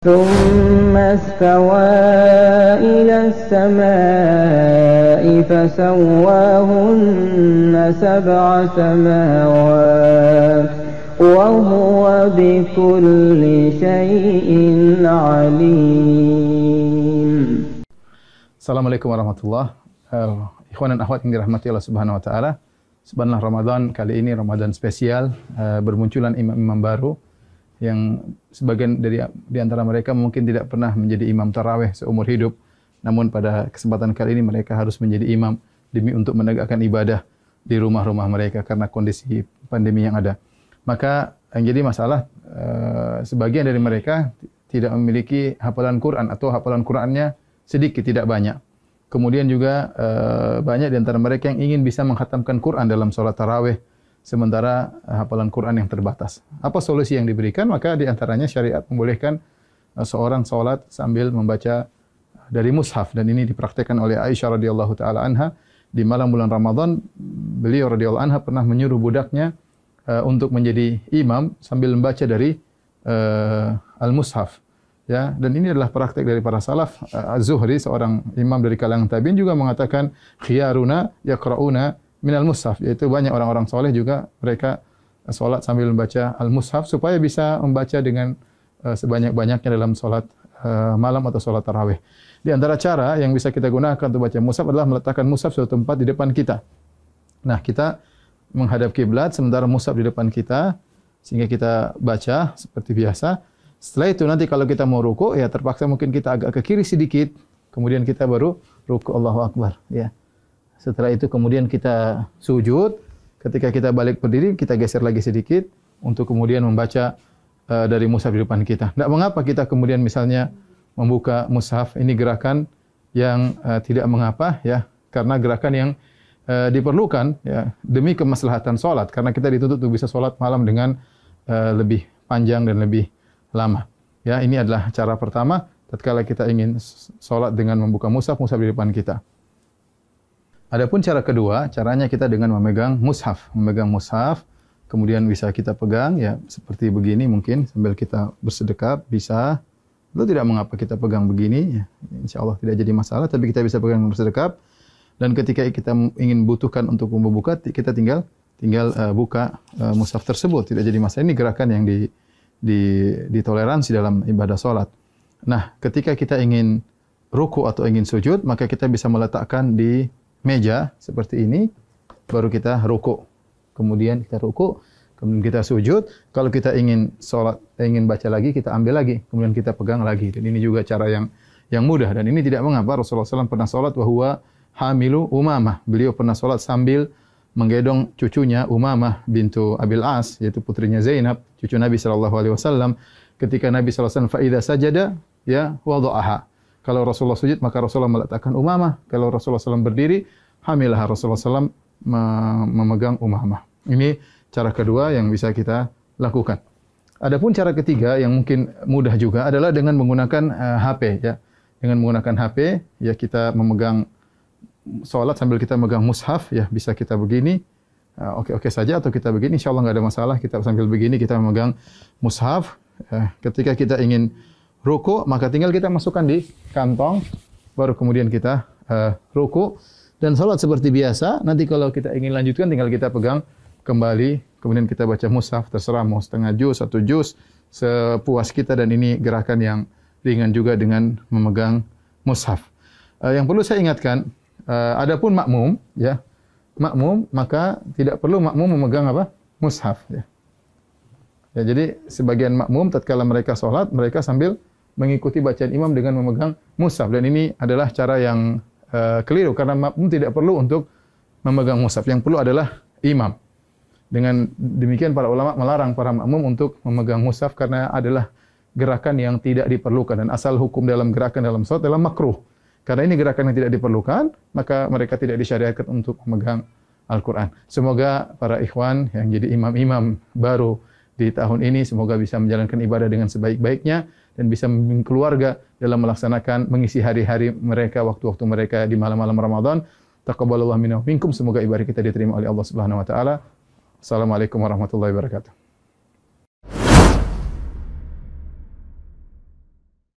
ثم استوى إلى السماء فسواهن سبع سماوات وهو بكل شيء عليم. Assalamualaikum warahmatullahi wabarakatuh. Ikhwan dan akhwat yang dirahmati Allah Subhanahu wa taala. Subhanallah, Ramadan kali ini Ramadan spesial, bermunculan imam-imam baru yang sebagian di antara mereka mungkin tidak pernah menjadi imam tarawih seumur hidup. Namun pada kesempatan kali ini mereka harus menjadi imam demi untuk menegakkan ibadah di rumah-rumah mereka karena kondisi pandemi yang ada. Maka yang jadi masalah sebagian dari mereka tidak memiliki hafalan Quran atau hafalan Qurannya sedikit, tidak banyak. Kemudian juga banyak di antara mereka yang ingin bisa menghatamkan Quran dalam sholat tarawih, sementara hafalan Quran yang terbatas. Apa solusi yang diberikan? Maka di antaranya syariat membolehkan seorang sholat sambil membaca dari mushaf, dan ini dipraktikkan oleh Aisyah radhiyallahu taala anha di malam bulan Ramadan. Beliau radhiyallahu anha pernah menyuruh budaknya untuk menjadi imam sambil membaca dari al-mushaf. Ya, dan ini adalah praktik dari para salaf. Az-Zuhri, seorang imam dari kalangan tabi'in, juga mengatakan khiyaruna yaqra'una minal mushaf, yaitu banyak orang-orang soleh juga mereka solat sambil membaca al-mushaf supaya bisa membaca dengan sebanyak-banyaknya dalam solat malam atau solat tarawih. Di antara cara yang bisa kita gunakan untuk baca mushaf adalah meletakkan mushaf suatu tempat di depan kita. Nah, kita menghadap kiblat sementara mushaf di depan kita sehingga kita baca seperti biasa. Setelah itu nanti kalau kita mau ruku, ya terpaksa mungkin kita agak ke kiri sedikit, kemudian kita baru ruku, Allahu Akbar, ya. Setelah itu kemudian kita sujud. Ketika kita balik berdiri, kita geser lagi sedikit untuk kemudian membaca dari mushaf di depan kita. Tidak mengapa kita kemudian misalnya membuka mushaf, ini gerakan yang tidak mengapa, ya, karena gerakan yang diperlukan, ya, demi kemaslahatan sholat, karena kita dituntut untuk bisa sholat malam dengan lebih panjang dan lebih lama. Ya, ini adalah cara pertama tatkala kita ingin sholat dengan membuka mushaf di depan kita. Adapun cara kedua, caranya kita dengan memegang mushaf. Memegang mushaf, kemudian bisa kita pegang, ya, seperti begini mungkin sambil kita bersedekap, bisa. Itu tidak mengapa kita pegang begini, ya. Insyaallah tidak jadi masalah, tapi kita bisa pegang bersedekap. Dan ketika kita ingin butuhkan untuk membuka, kita tinggal buka mushaf tersebut, tidak jadi masalah. Ini gerakan yang ditoleransi dalam ibadah salat. Nah, ketika kita ingin ruku atau ingin sujud, maka kita bisa meletakkan di meja seperti ini, baru kita ruku. Kemudian kita ruku, kemudian kita sujud. Kalau kita ingin salat, ingin baca lagi, kita ambil lagi, kemudian kita pegang lagi. Dan ini juga cara yang mudah, dan ini tidak mengapa. Rasulullah SAW pernah salat wa huwa hamilu Umamah. Beliau pernah salat sambil menggendong cucunya Umamah bintu Abil As, yaitu putrinya Zainab, cucu Nabi SAW. Ketika Nabi SAW fa idza sajada, ya, wada'aha. Kalau Rasulullah sujud, maka Rasulullah meletakkan Umamah. Kalau Rasulullah SAW berdiri, hamilah Rasulullah SAW memegang Umamah. Ini cara kedua yang bisa kita lakukan. Adapun cara ketiga yang mungkin mudah juga adalah dengan menggunakan HP, ya. Dengan menggunakan HP, ya, kita memegang salat sambil kita memegang mushaf, ya, bisa kita begini, oke saja, atau kita begini, insyaallah nggak ada masalah. Kita sambil begini kita memegang mushaf. Ketika kita ingin ruku, maka tinggal kita masukkan di kantong, baru kemudian kita ruku dan salat seperti biasa. Nanti kalau kita ingin lanjutkan, tinggal kita pegang kembali, kemudian kita baca mushaf, terserah mau setengah juz, 1 juz, sepuas kita. Dan ini gerakan yang ringan juga dengan memegang mushaf. Yang perlu saya ingatkan, adapun makmum, ya, makmum, maka tidak perlu makmum memegang apa? Mushaf, ya. Ya, jadi sebagian makmum tatkala mereka salat, mereka sambil mengikuti bacaan imam dengan memegang mushaf, dan ini adalah cara yang keliru, karena makmum tidak perlu untuk memegang mushaf. Yang perlu adalah imam. Dengan demikian para ulama melarang para makmum untuk memegang mushaf karena adalah gerakan yang tidak diperlukan, dan asal hukum dalam gerakan dalam salat adalah makruh. Karena ini gerakan yang tidak diperlukan, maka mereka tidak disyariatkan untuk memegang Al-Quran. Semoga para ikhwan yang jadi imam-imam baru di tahun ini, semoga bisa menjalankan ibadah dengan sebaik-baiknya dan bisa membimbing keluarga dalam melaksanakan mengisi hari-hari mereka, waktu-waktu mereka di malam-malam Ramadan. Taqabbalallahu minna wa minkum. Semoga ibadah kita diterima oleh Allah Subhanahu wa taala. Assalamualaikum warahmatullahi wabarakatuh.